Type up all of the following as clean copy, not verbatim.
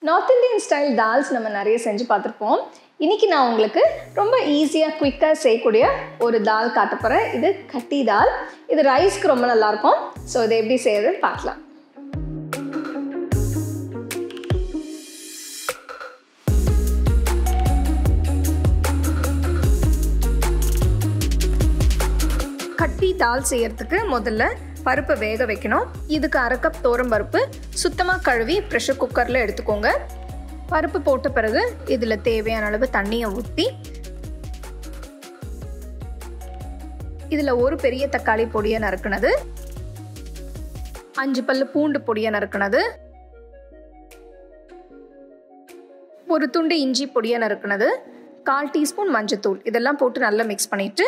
North Indian style dals நம்ம நிறைய செஞ்சு பார்த்திருப்போம். இன்னைக்கு நான் உங்களுக்கு ரொம்ப ஈஸியா குயிக்கா செய்யக்கூடிய ஒரு தால் காட்ட போறேன். இது கட்டி தால். இது ரைஸ்க்கு ரொம்ப நல்லா இருக்கும். சோ இதை எப்படி செய்யறதுன்னு பார்க்கலாம். கட்டி தால் செய்யறதுக்கு முதல்ல பருப்பு வேக வைக்கணும். இதுக்கு 1/2 கப் தோரம் பருப்பு சுத்தமா கழுவி பிரஷர் குக்கர்ல எடுத்துக்கோங்க. பருப்பு போட்ட பிறகு இதுல தேவையான அளவு தண்ணியை ஊற்றி இதுல ஒரு பெரிய தக்காளி பொடியை நறுக்குனது, 5 பல்லு பூண்டு பொடியை நறுக்குனது, ஒரு துண்டு இஞ்சி பொடியை நறுக்குனது, 1/4 டீஸ்பூன் மஞ்சத்தூள் இதெல்லாம் போட்டு நல்லா மிக்ஸ் பண்ணிட்டு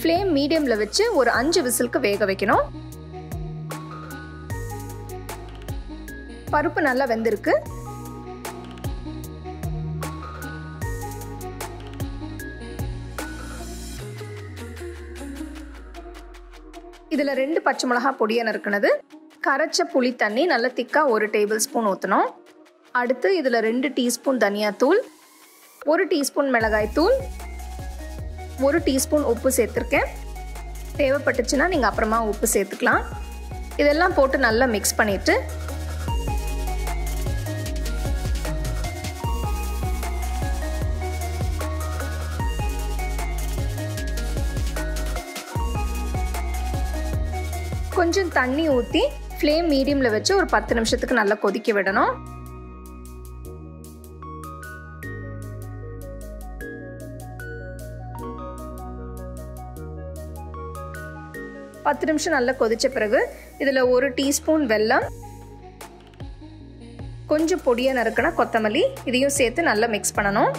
ஃப்ளேம் மீடியம்ல வச்சு ஒரு 5 விசிலுக்கு வேக வைக்கணும். பருப்பு நல்லா வெந்திருக்கு. இதுல 2 பச்சை மிளகாய் பொடியை நறுக்குனது, கரைச்ச புளி தண்ணி நல்லா திக்கா 1 டேபிள் ஸ்பூன் ஊற்றணும். அடுத்து இதுல 2 டீஸ்பூன் தனியாத்தூள், 1 டீஸ்பூன் மிளகாய் தூள், 1 டீஸ்பூன் உப்பு சேர்த்துருக்கேன். தேவைப்பட்டுச்சுன்னா நீங்கள் அப்புறமா உப்பு சேர்த்துக்கலாம். இதெல்லாம் போட்டு நல்லா மிக்ஸ் பண்ணிட்டு கொஞ்சம் தண்ணி ஊற்றி ஃப்ளேம் மீடியமில் வச்சு ஒரு 10 நிமிஷத்துக்கு நல்லா கொதிக்க விடணும். பத்து நிமிஷம் நல்லா கொதிச்ச பிறகு இதில் 1 டீஸ்பூன் வெல்லம், கொஞ்சம் பொடியை நறுக்கின கொத்தமல்லி இதையும் சேர்த்து நல்லா மிக்ஸ் பண்ணணும்.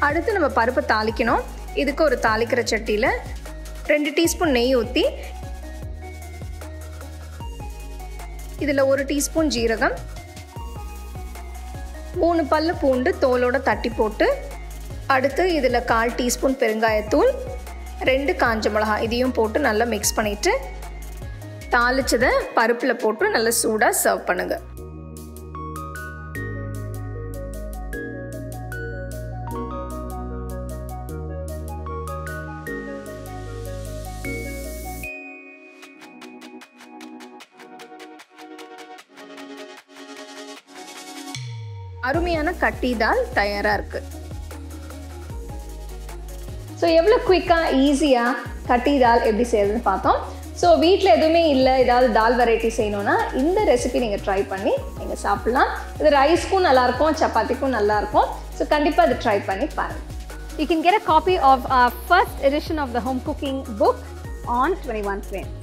அடுத்து நம்ம பருப்பை தாளிக்கணும். இதுக்கு ஒரு தாளிக்கிற சட்டியில் 2 டீஸ்பூன் நெய் ஊற்றி இதில் 1 டீஸ்பூன் ஜீரகம், 3 பல்லு பூண்டு தோலோட தட்டி போட்டு, அடுத்து இதில் 1/4 டீஸ்பூன் பெருங்காயத்தூள், 2 காஞ்ச மிளகாய் இதையும் போட்டு நல்லா மிக்ஸ் பண்ணிவிட்டு தாளிச்சதை பருப்பில் போட்டு நல்லா சூடாக சர்வ் பண்ணுங்கள். அருமையான கட்டி தால் தயாரா இருக்கு. ஸோ எவ்வளோ குயிக்காக ஈஸியாக கட்டி தால் எப்படி செய்யறதுன்னு பார்த்தோம். ஸோ வீட்டில் எதுவுமே இல்லை, ஏதாவது தால் வெரைட்டி செய்யணும்னா இந்த ரெசிபி நீங்கள் ட்ரை பண்ணி நீங்கள் சாப்பிட்லாம். இது ரைஸ்க்கும் நல்லாயிருக்கும், சப்பாத்திக்கும் நல்லாயிருக்கும். ஸோ கண்டிப்பாக அதை ட்ரை பண்ணி பாருங்கள். You can get a copy of our first edition of the home cooking book on 21 frames.